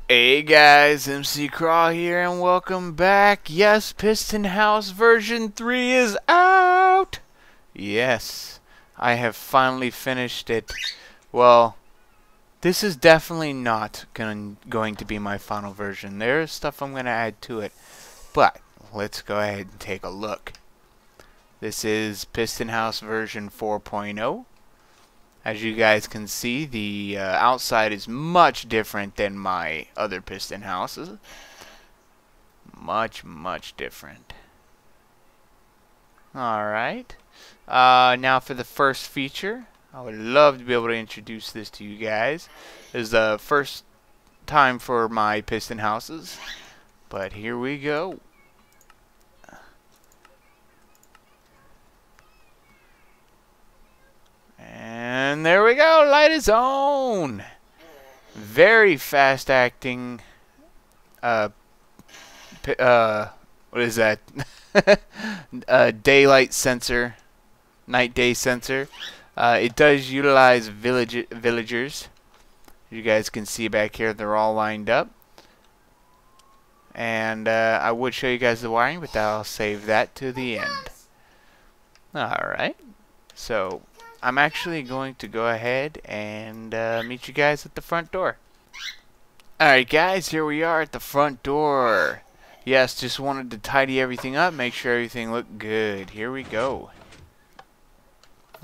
Hey guys, mcKrawll here and welcome back. Yes, Piston House version 3 is out! Yes, I have finally finished it. Well, this is definitely not going to be my final version. There's stuff I'm going to add to it. But, let's go ahead and take a look. This is Piston House version 4.0. As you guys can see, the outside is much different than my other piston houses. Much different. Alright. Now for the first feature. I would love to be able to introduce this to you guys. This is the first time for my piston houses. But here we go. And there we go, light is on. Very fast acting. What is that? Daylight sensor, night day sensor. It does utilize villagers. You guys can see back here, they're all lined up. And I would show you guys the wiring, but I'll save that to the end. Alright, so I'm actually going to go ahead and meet you guys at the front door. Alright guys, here we are at the front door. Yes, just wanted to tidy everything up, make sure everything looked good. Here we go.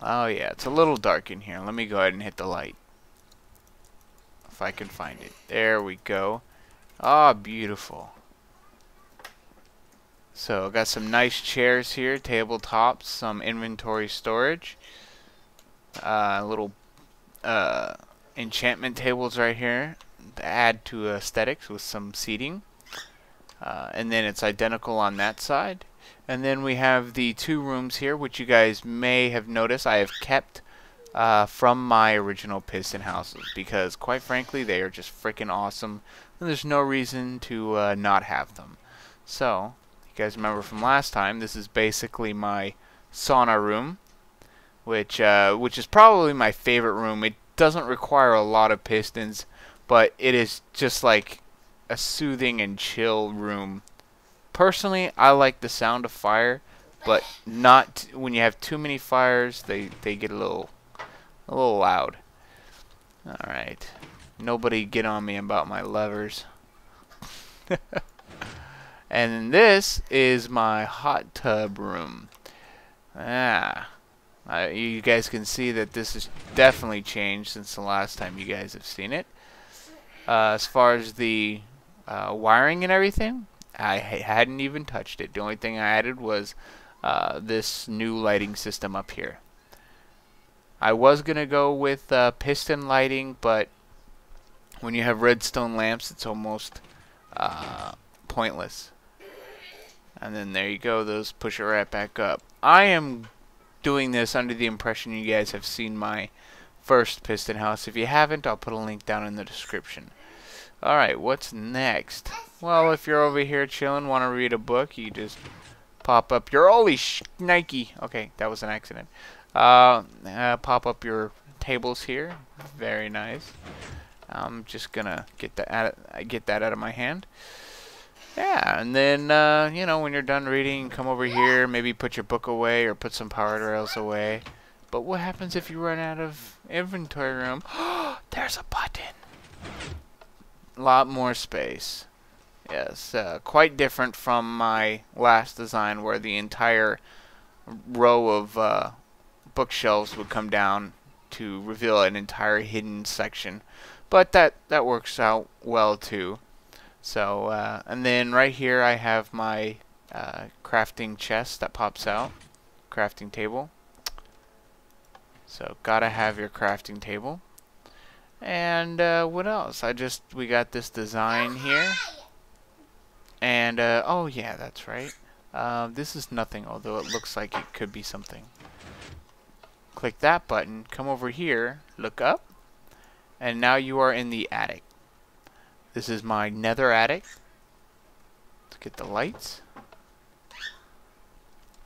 Oh yeah, it's a little dark in here. Let me go ahead and hit the light. If I can find it. There we go. Ah, beautiful. So, got some nice chairs here, tabletops, some inventory storage. Little enchantment tables right here to add to aesthetics with some seating. And then it's identical on that side. And then we have the two rooms here, which you guys may have noticed I have kept from my original piston houses, because quite frankly they are just freaking awesome and there's no reason to not have them. So, you guys remember from last time, this is basically my sauna room, which is probably my favorite room. It doesn't require a lot of pistons, but it is just like a soothing and chill room. Personally, I like the sound of fire, but not when you have too many fires. They get a little loud. All right, nobody get on me about my levers. And this is my hot tub room. You guys can see that this has definitely changed since the last time you guys have seen it. As far as the wiring and everything, I hadn't even touched it. The only thing I added was this new lighting system up here. I was going to go with piston lighting, but when you have redstone lamps, it's almost pointless. And then there you go, those push it right back up. I am doing this under the impression you guys have seen my first piston house. If you haven't, I'll put a link down in the description. Alright, what's next? Well, if you're over here chilling, want to read a book, you just pop up your holy Nike. Okay, that was an accident. Pop up your tables here. Very nice. I'm just gonna get that out of my hand. Yeah, and then you know, when you're done reading, come over here, maybe put your book away or put some power rails away. But what happens if you run out of inventory room? There's a button. A lot more space. Yes, quite different from my last design where the entire row of bookshelves would come down to reveal an entire hidden section. But that works out well too. So, and then right here I have my crafting chest that pops out. Crafting table. So, gotta have your crafting table. And what else? We got this design here. And oh yeah, that's right. This is nothing, although it looks like it could be something. Click that button, come over here, look up, and now you are in the attic. This is my Nether attic. Let's get the lights.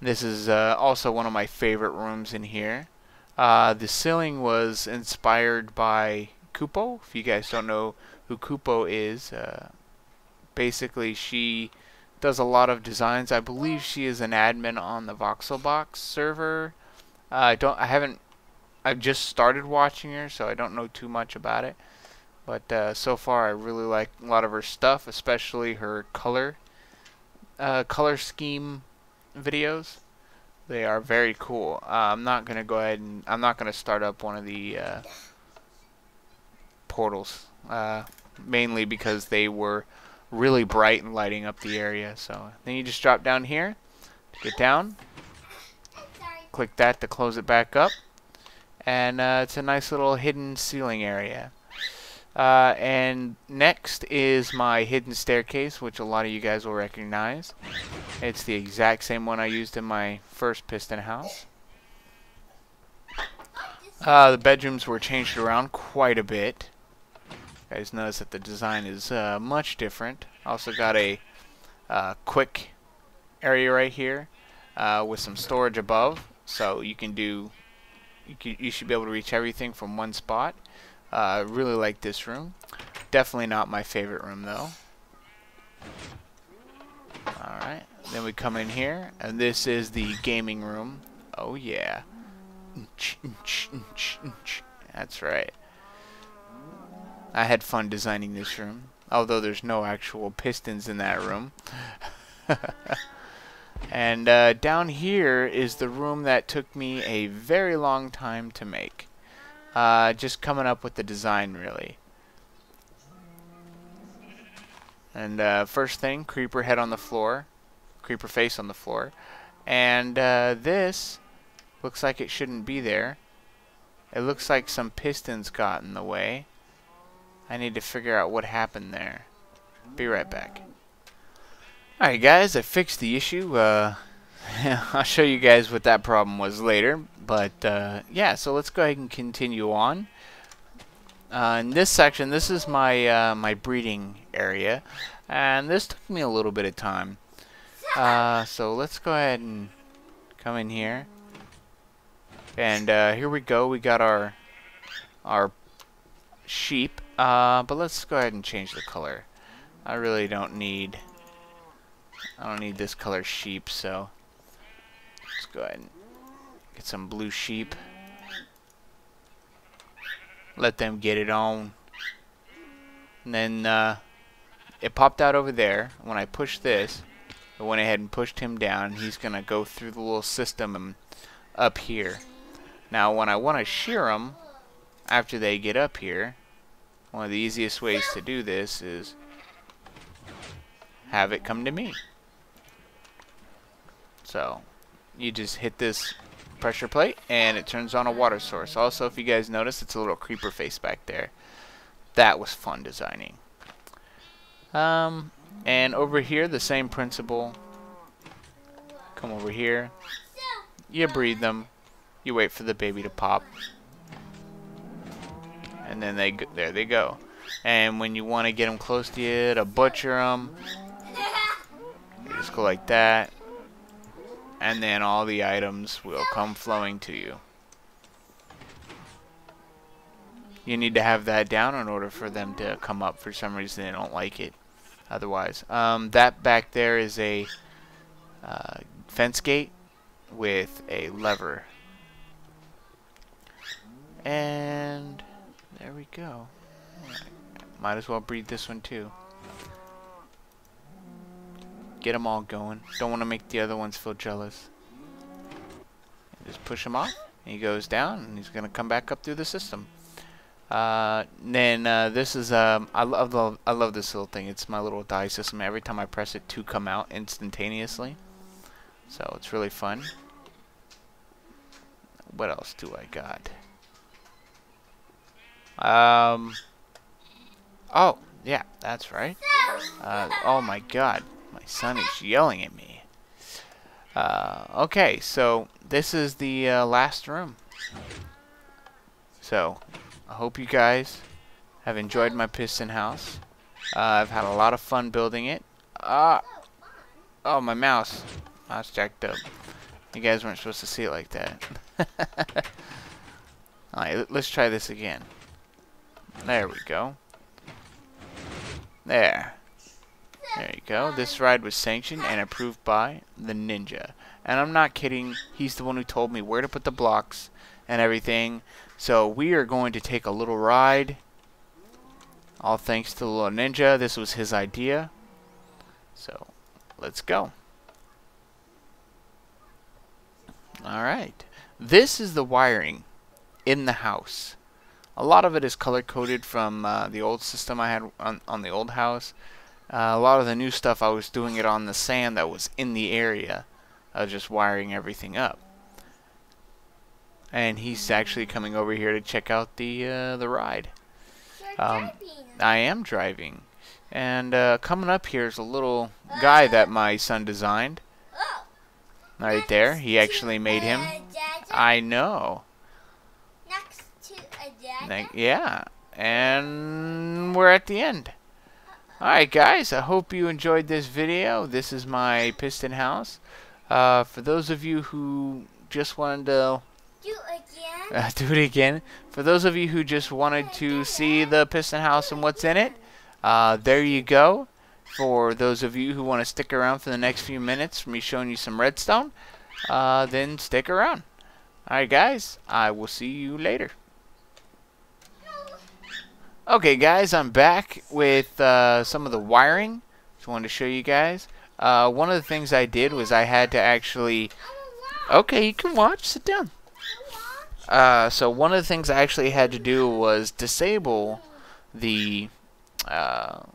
This is also one of my favorite rooms in here. The ceiling was inspired by Kupo. If you guys don't know who Kupo is, basically she does a lot of designs. I believe she is an admin on the VoxelBox server. I've just started watching her, so I don't know too much about it. But so far, I really like a lot of her stuff, especially her color scheme videos. They are very cool. I'm not gonna go ahead and I'm not gonna start up one of the portals, mainly because they were really bright and lighting up the area. So then you just drop down here to get down. Click that to close it back up, and it's a nice little hidden ceiling area. And next is my hidden staircase, which a lot of you guys will recognize. It's the exact same one I used in my first piston house. The bedrooms were changed around quite a bit. You guys notice that the design is much different. Also got a quick area right here with some storage above, so you should be able to reach everything from one spot. Really like this room. Definitely not my favorite room though. Alright, then we come in here, and this is the gaming room. Oh yeah. That's right. I had fun designing this room, although there's no actual pistons in that room. And down here is the room that took me a very long time to make. Just coming up with the design, really. And first thing, creeper head on the floor, creeper face on the floor, and this looks like it shouldn't be there. It looks like some pistons got in the way. I need to figure out what happened there. Be right back. Alright guys, I fixed the issue. I'll show you guys what that problem was later. But yeah, so let's go ahead and continue on. In this section, this is my my breeding area, and this took me a little bit of time. So let's go ahead and come in here, and here we go. We got our sheep, but let's go ahead and change the color. I really don't need this color sheep, so let's go ahead and get some blue sheep. Let them get it on. And then it popped out over there. When I pushed this, I went ahead and pushed him down. He's going to go through the little system and up here. Now when I want to shear them after they get up here, one of the easiest ways to do this is have it come to me. So you just hit this pressure plate and it turns on a water source. Also, if you guys notice, it's a little creeper face back there. That was fun designing. And over here, the same principle. Come over here. You breed them. You wait for the baby to pop. And then there they go. And when you want to get them close to you to butcher them, you just go like that. And then all the items will come flowing to you. You need to have that down in order for them to come up. For some reason, they don't like it otherwise. That back there is a fence gate with a lever. And there we go. Might as well breed this one too. Get them all going. Don't want to make the other ones feel jealous. Just push him off. He goes down, and he's gonna come back up through the system. Then this is I love this little thing. It's my little die system. Every time I press it, 2 come out instantaneously. So it's really fun. What else do I got? Oh yeah, that's right. Oh my God. My son is yelling at me. Okay, so this is the last room. So, I hope you guys have enjoyed my piston house. I've had a lot of fun building it. Oh, my mouse. Mouse jacked up. You guys weren't supposed to see it like that. Alright, let's try this again. There we go. There. There you go. This ride was sanctioned and approved by the Ninja. And I'm not kidding. He's the one who told me where to put the blocks and everything. So we are going to take a little ride. All thanks to the little Ninja. This was his idea. So let's go. Alright. This is the wiring in the house. A lot of it is color-coded from the old system I had on the old house. A lot of the new stuff I was doing it on the sand that was in the area. I was just wiring everything up. And he's actually coming over here to check out the ride. I am driving. And coming up here is a little guy that my son designed. Right there. He actually made him. I know. Next to a dad. Yeah. And we're at the end. Alright guys, I hope you enjoyed this video. This is my Piston House. For those of you who just wanted to do it again. For those of you who just wanted to see the Piston House and what's in it, there you go. For those of you who want to stick around for the next few minutes for me showing you some redstone, then stick around. Alright guys, I will see you later. Okay guys, I'm back with some of the wiring. Just wanted to show you guys. One of the things I did was I had to actually... Okay, you can watch. Sit down. So one of the things I actually had to do was disable the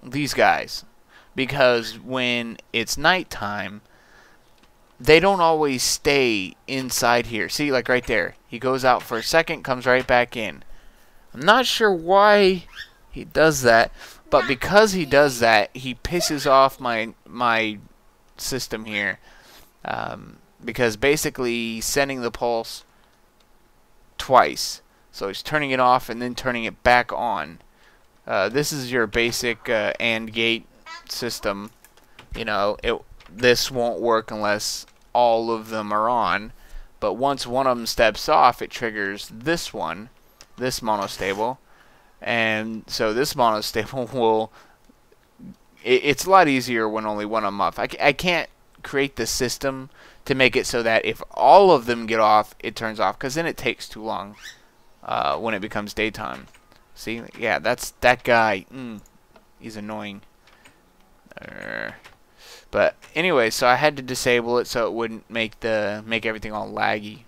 these guys. Because when it's nighttime, they don't always stay inside here. See, like right there. He goes out for a second, comes right back in. I'm not sure why he does that, but because he does that, he pisses off my system here. Because basically he's sending the pulse twice. So he's turning it off and then turning it back on. This is your basic AND gate system. You know, this won't work unless all of them are on. But once one of them steps off, it triggers this one. This monostable, and so this monostable will... It's a lot easier when only one of them off. I can't create the system to make it so that if all of them get off, it turns off, because then it takes too long when it becomes daytime. See, yeah, that's that guy. He's annoying. But anyway, so I had to disable it so it wouldn't make everything all laggy.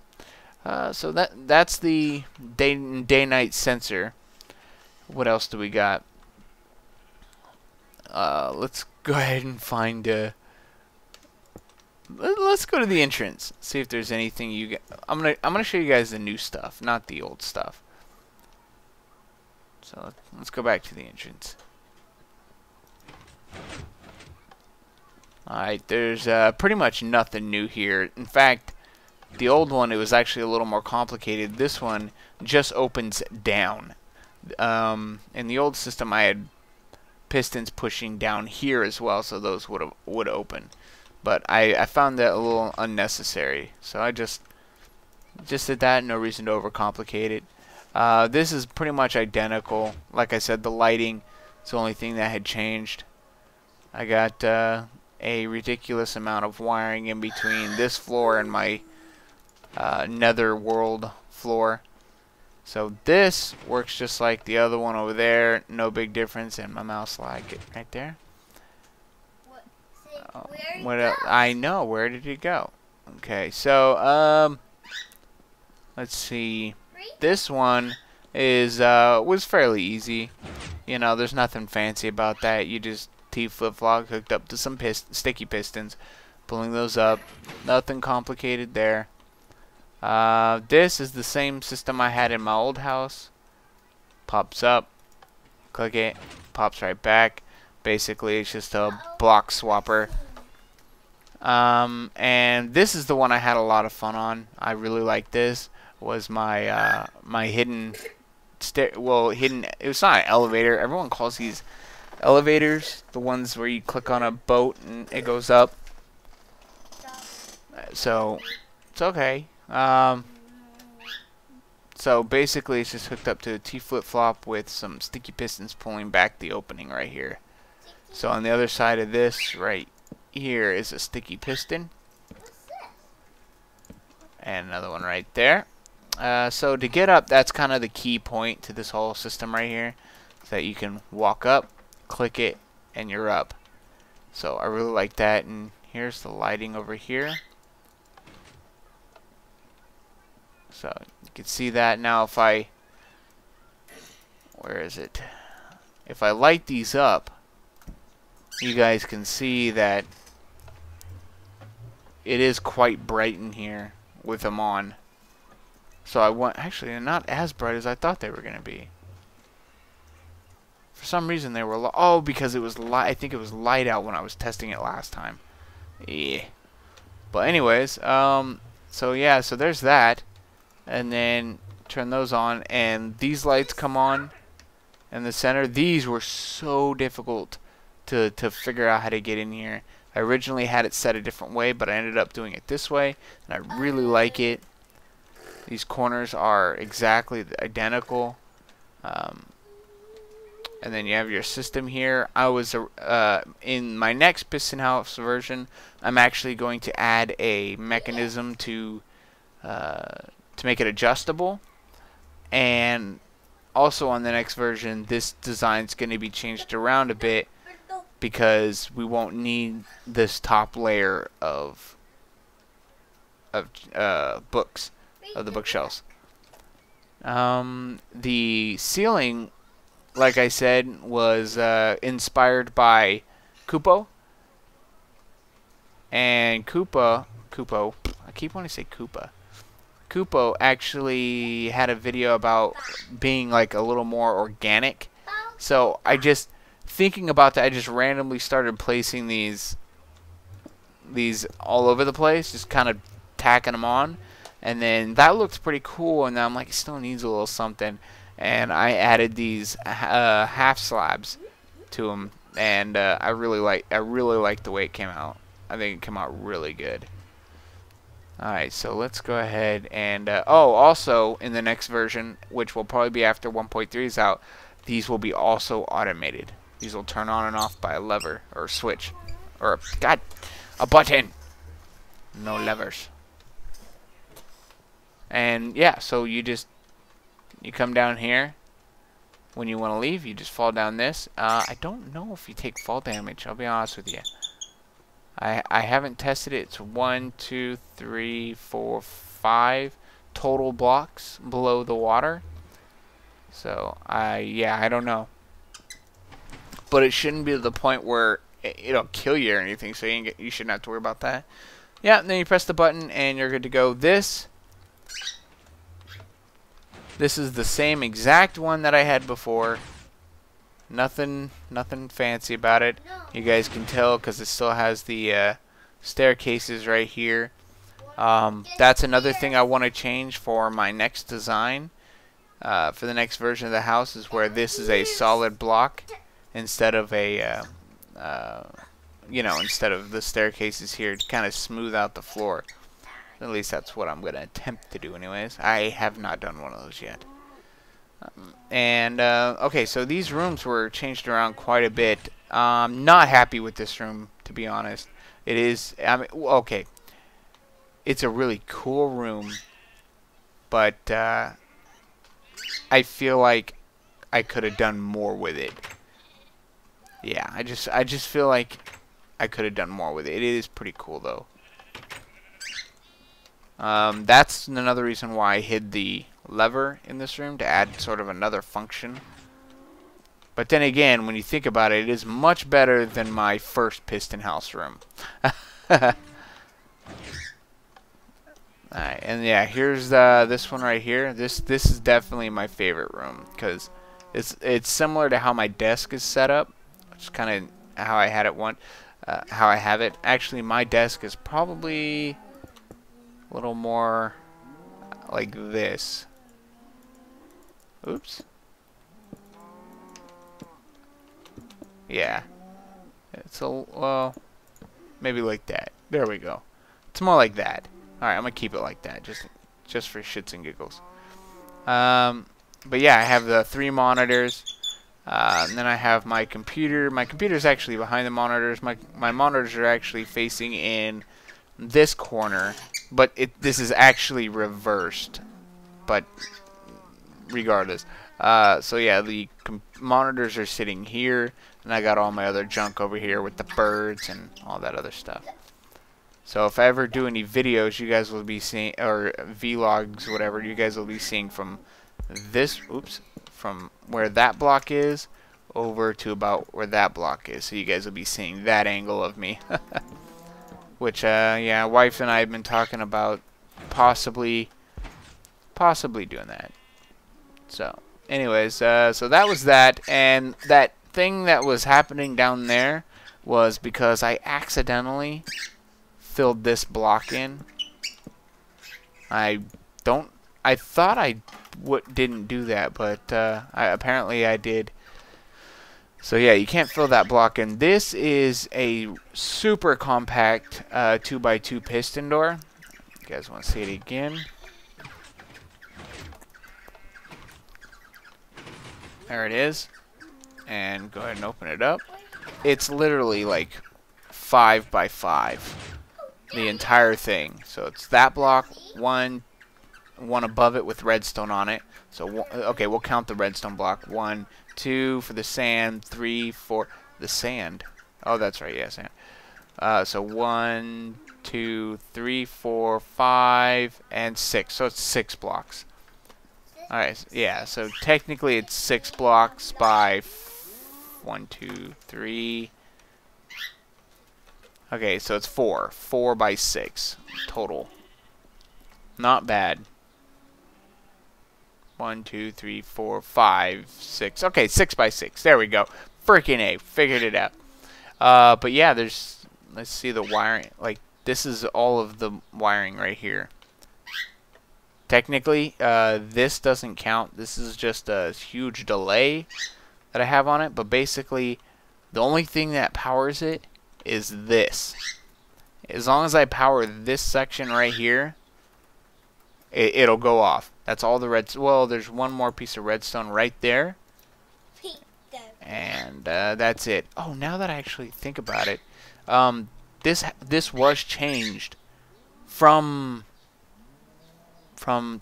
So that's the day-night sensor. What else do we got? Let's go ahead and find let's go to the entrance. See if there's anything you get. I'm gonna show you guys the new stuff, not the old stuff. So let's go back to the entrance. Alright, there's pretty much nothing new here. In fact, the old one, it was actually a little more complicated. This one just opens down. In the old system, I had pistons pushing down here as well, so those would open. But I found that a little unnecessary, so I just did that. No reason to overcomplicate it. This is pretty much identical. Like I said, the lighting is the only thing that had changed. I got a ridiculous amount of wiring in between this floor and my Nether world floor. So this works just like the other one over there. No big difference, and my mouse lag right there. I know, where did it go? Okay, so let's see. This one is was fairly easy. You know, there's nothing fancy about that. You just T-flip-flop hooked up to some sticky pistons, pulling those up. Nothing complicated there. This is the same system I had in my old house. Pops up, click it, pops right back. Basically, it's just a block swapper. And this is the one I had a lot of fun on. I really like this. Was my my hidden it was not an elevator. Everyone calls these elevators, the ones where you click on a boat and it goes up. So it's okay. So basically it's just hooked up to a T flip-flop with some sticky pistons pulling back the opening right here. So on the other side of this right here is a sticky piston. And another one right there. So to get up, that's kind of the key point to this whole system right here. So that you can walk up, click it, and you're up. So I really like that. And here's the lighting over here. So you can see that now if I... Where is it? If I light these up, you guys can see that it is quite bright in here with them on. So I want... Actually, they're not as bright as I thought they were going to be. For some reason they were... Oh, because it was light. I think it was light out when I was testing it last time. Yeah. But anyways, so yeah, so there's that. And then turn those on, and these lights come on in the center. These were so difficult to figure out how to get in here. I originally had it set a different way, but I ended up doing it this way, and I really like it. These corners are exactly identical. And then you have your system here. I was in my next Piston House version, I'm actually going to add a mechanism to make it adjustable. And also on the next version, this design's going to be changed around a bit because we won't need this top layer of books, of the bookshelves. The ceiling, like I said, was inspired by Kupo. And Kupo, I keep wanting to say Koopa. Kupo actually had a video about being like a little more organic. So I just, thinking about that, I just randomly started placing these all over the place, just kind of tacking them on. And then that looked pretty cool, and then I'm like, it still needs a little something. And I added these half slabs to them, and I really like the way it came out. I think it came out really good. Alright, so let's go ahead and oh, also in the next version, which will probably be after 1.3 is out, these will be also automated. These will turn on and off by a lever or switch or a button. No levers. And yeah, so you come down here. When you want to leave, you just fall down this. I don't know if you take fall damage, I'll be honest with you. I haven't tested it. It's 1, 2, 3, 4, 5 total blocks below the water. So yeah, I don't know. But it shouldn't be to the point where it'll kill you or anything, so you shouldn't have to worry about that. Yeah, and then you press the button and you're good to go. This is the same exact one that I had before. Nothing fancy about it. You guys can tell because it still has the staircases right here. That's another thing I want to change for my next design. For the next version of the house is where this is a solid block instead of a instead of the staircases here to kind of smooth out the floor. At least that's what I'm going to attempt to do anyways. I have not done one of those yet. And okay, so these rooms were changed around quite a bit. Not happy with this room, to be honest. It is, okay, it's a really cool room, but I feel like I could have done more with it. Yeah, I just feel like I could have done more with it. It is pretty cool though. That's another reason why I hid the lever in this room, to add sort of another function. But then again, when you think about it, it is much better than my first Piston House room. Alright, and yeah, here's this one right here. This is definitely my favorite room because it's similar to how my desk is set up, which is kind of how I had it how I have it. Actually, my desk is probably a little more like this. Oops. Yeah. It's well, maybe like that. There we go. It's more like that. Alright, I'm gonna keep it like that, just for shits and giggles. But yeah, I have the 3 monitors. And then I have my computer. My computer's actually behind the monitors. My monitors are actually facing in this corner, but this is actually reversed. But regardless, so yeah, the monitors are sitting here, and I got all my other junk over here with the birds and all that other stuff. So if I ever do any videos, you guys will be seeing, or vlogs, whatever, you guys will be seeing from this, from where that block is over to about where that block is. So you guys will be seeing that angle of me. Which, yeah, wife and I have been talking about possibly doing that. So, anyways, so that was that, and that thing that was happening down there was because I accidentally filled this block in. I thought I didn't do that, but apparently I did. So yeah, you can't fill that block in. This is a super compact 2x2 piston door. You guys want to see it again? There it is. And go ahead and open it up. It's literally like 5 by 5. The entire thing. So it's that block, one above it with redstone on it. So okay, we'll count the redstone block. 1, 2 for the sand, 3, 4. The sand. Oh, that's right. Yeah, sand. So 1, 2, 3, 4, 5, and 6. So it's 6 blocks. All right. Yeah. So technically, it's 6 blocks by 1, 2, 3. Okay, so it's 4. 4 by 6 total. Not bad. 1, 2, 3, 4, 5, 6. Okay, 6 by 6. There we go. Freaking A. Figured it out. But yeah, there's... Let's see the wiring. Like, this is all of the wiring right here. Technically, this doesn't count. This is just a huge delay that I have on it. But basically, the only thing that powers it is this. As long as I power this section right here, it'll go off. That's all the redstone. Well, there's one more piece of redstone right there. And that's it. Oh, now that I actually think about it, this was changed from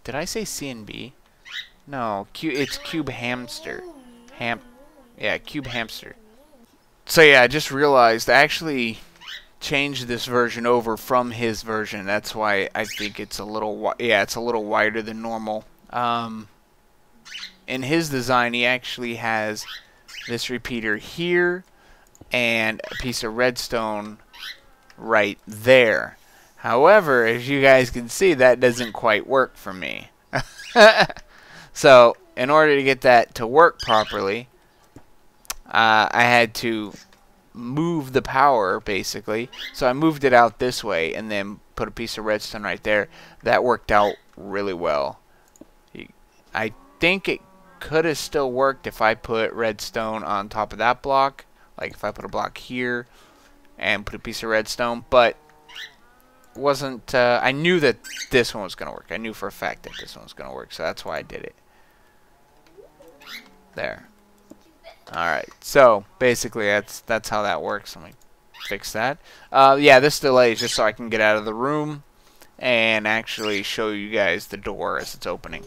did I say C&B? No, it's Cube Hamster. Yeah, Cube Hamster. So yeah, I just realized I actually changed this version over from his version. That's why I think it's a little it's a little wider than normal. In his design, he actually has this repeater here and a piece of redstone right there. However, as you guys can see, that doesn't quite work for me. So, in order to get that to work properly, I had to move the power, basically. So I moved it out this way and then put a piece of redstone right there. That worked out really well. I think it could have still worked if I put redstone on top of that block. Like if I put a block here and put a piece of redstone. But wasn't I knew that this one was going to work. I knew for a fact that this one was going to work. So that's why I did it. There. Alright, so basically that's how that works. Let me fix that. Yeah, this delay is just so I can get out of the room and actually show you guys the door as it's opening.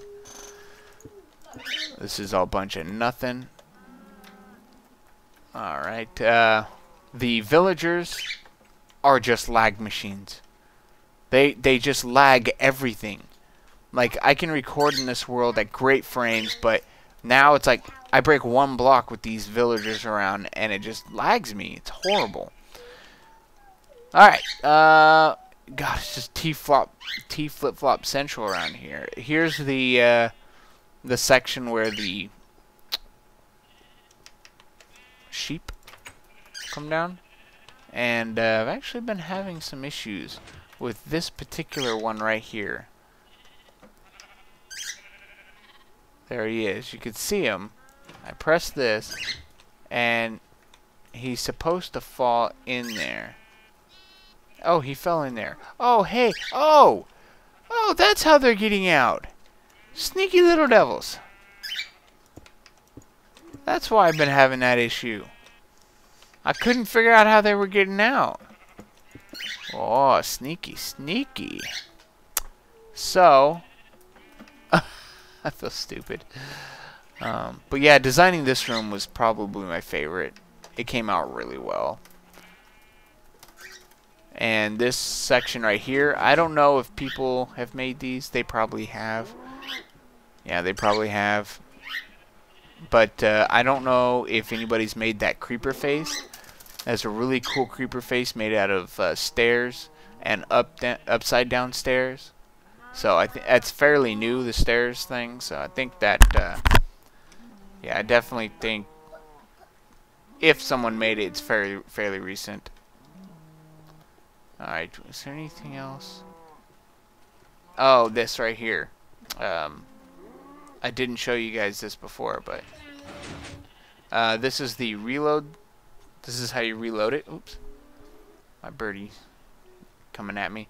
This is all a bunch of nothing. Alright, the villagers are just lag machines. They just lag everything. Like, I can record in this world at great frames, but now it's like I break one block with these villagers around and it just lags me. It's horrible. Alright, God, it's just T-flip-flop central around here. Here's the section where the sheep come down. And I've actually been having some issues with this particular one right here. There he is. You can see him. I press this, and he's supposed to fall in there. Oh, he fell in there. Oh, hey. Oh! Oh, that's how they're getting out. Sneaky little devils. That's why I've been having that issue. I couldn't figure out how they were getting out. Oh, sneaky, sneaky. So, I feel stupid. But yeah, designing this room was probably my favorite. It came out really well. And this section right here, I don't know if people have made these. They probably have. Yeah, they probably have. But I don't know if anybody's made that creeper face. That's a really cool creeper face made out of stairs and upside down stairs. So I think that's fairly new, the stairs thing. So I think that, yeah, I definitely think if someone made it, it's fairly recent. All right, is there anything else? Oh, this right here. I didn't show you guys this before, but this is the reload. This is how you reload it. Oops, my birdie coming at me.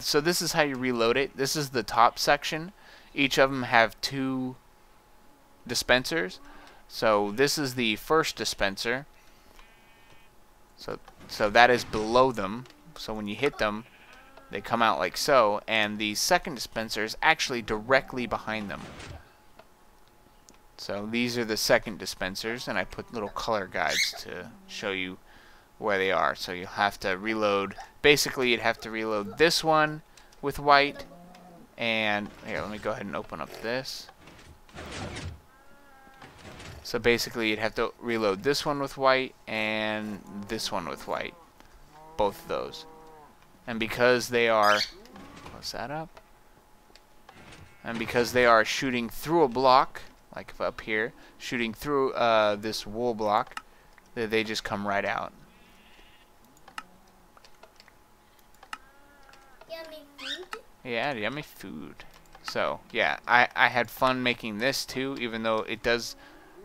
So this is how you reload it. This is the top section. Each of them have 2 dispensers. So this is the first dispenser. So that is below them. So when you hit them, they come out like so. And the second dispenser is actually directly behind them. So these are the second dispensers, and I put little color guides to show you where they are. So you'll have to reload. Basically, you'd have to reload this one with white. And here, let me go ahead and open up this. So basically, you'd have to reload this one with white and this one with white. Both of those. And because they are... Close that up. And because they are shooting through a block... like up here, shooting through this wool block, they just come right out. Yummy food? Yeah, yummy food. So, yeah, I had fun making this too, even though it does...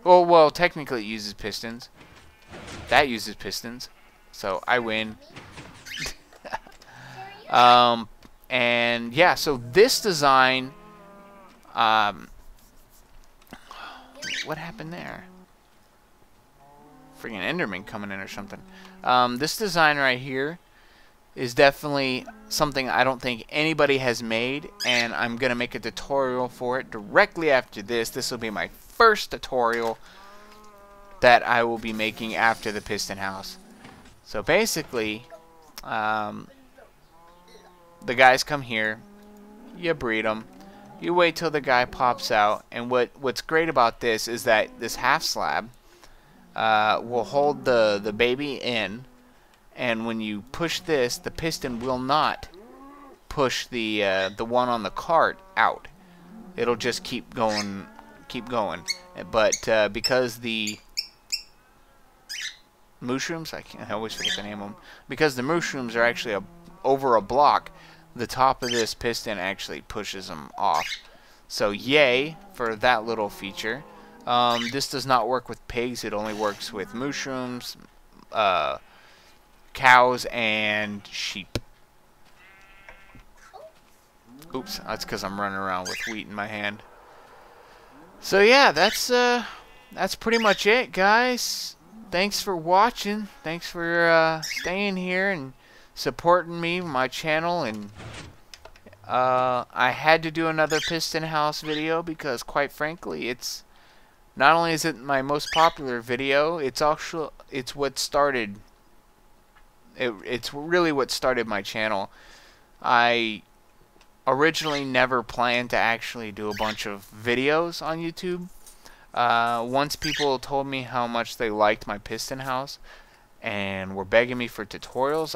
Well, technically it uses pistons. That uses pistons. So, I win. And, yeah, so this design... what happened there? Freaking Enderman coming in or something. This design right here is definitely something I don't think anybody has made, and I'm gonna make a tutorial for it directly after this. This will be my first tutorial that I will be making after the piston house. So basically, the guys come here, you breed them. You wait till the guy pops out, and what's great about this is that this half slab will hold the baby in, and when you push this, the piston will not push the one on the cart out. It'll just keep going. But because the mushrooms, I always forget the name of them. Because the mushrooms are actually over a block, the top of this piston actually pushes them off. So yay for that little feature. This does not work with pigs. It only works with mushrooms, cows, and sheep. Oops, that's because I'm running around with wheat in my hand. So yeah, that's pretty much it, guys. Thanks for watching. Thanks for staying here and supporting me, my channel, and I had to do another piston house video because, quite frankly, it's not only is it my most popular video, it's what started. It's really what started my channel. I originally never planned to actually do a bunch of videos on YouTube. Once people told me how much they liked my piston house and were begging me for tutorials,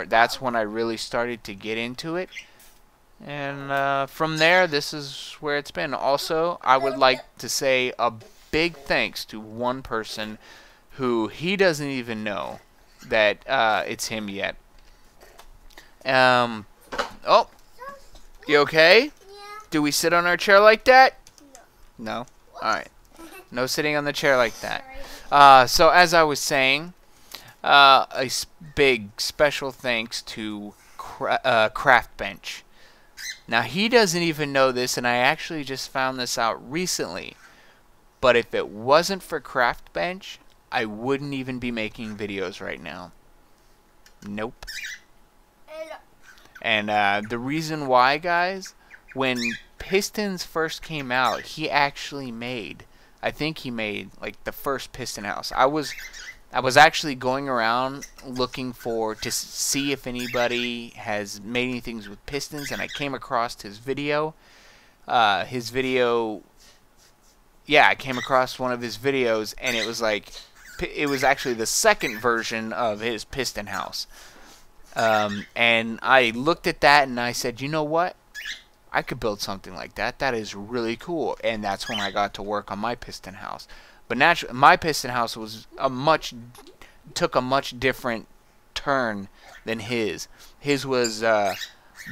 that's when I really started to get into it. And from there, this is where it's been. Also, I would like to say a big thanks to one person who he doesn't even know that it's him yet. Oh, you okay? Yeah. Do we sit on our chair like that? No. No? Alright. No sitting on the chair like that. So as I was saying, big special thanks to Craft Bench. Now he doesn't even know this, and I actually just found this out recently. But if it wasn't for Craft Bench, I wouldn't even be making videos right now. Nope. And the reason why, guys, when Pistons first came out, he actually made, I think he made like the first Piston House. I was actually going around looking to see if anybody has made anything with pistons, and I came across his video. I came across one of his videos, and it was like, it was actually the second version of his Piston House. And I looked at that and I said, you know what? I could build something like that. That is really cool. And that's when I got to work on my Piston House. But naturally, my Piston House was took a much different turn than his. His was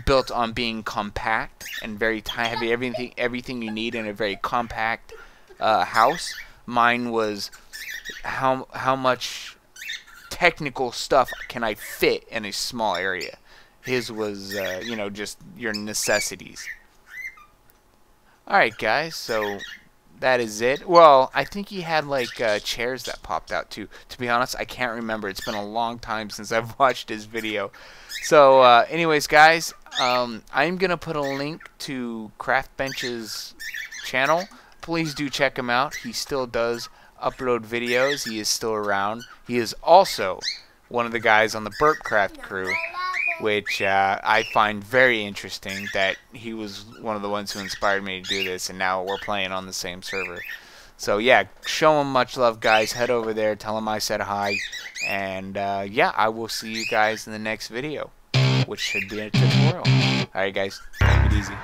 built on being compact and very heavy. Everything you need in a very compact house. Mine was how much technical stuff can I fit in a small area. His was you know, just your necessities. Alright guys, so that is it. Well, I think he had like chairs that popped out too. To be honest, I can't remember. It's been a long time since I've watched his video. So anyways guys, I'm gonna put a link to Craft Bench's channel. Please do check him out. He still does upload videos. He is still around. He is also one of the guys on the Burpcraft crew, which I find very interesting that he was one of the ones who inspired me to do this, and now we're playing on the same server. So yeah, show him much love, guys. Head over there, tell him I said hi, and yeah, I will see you guys in the next video, which should be a tutorial. Alright guys, take it easy.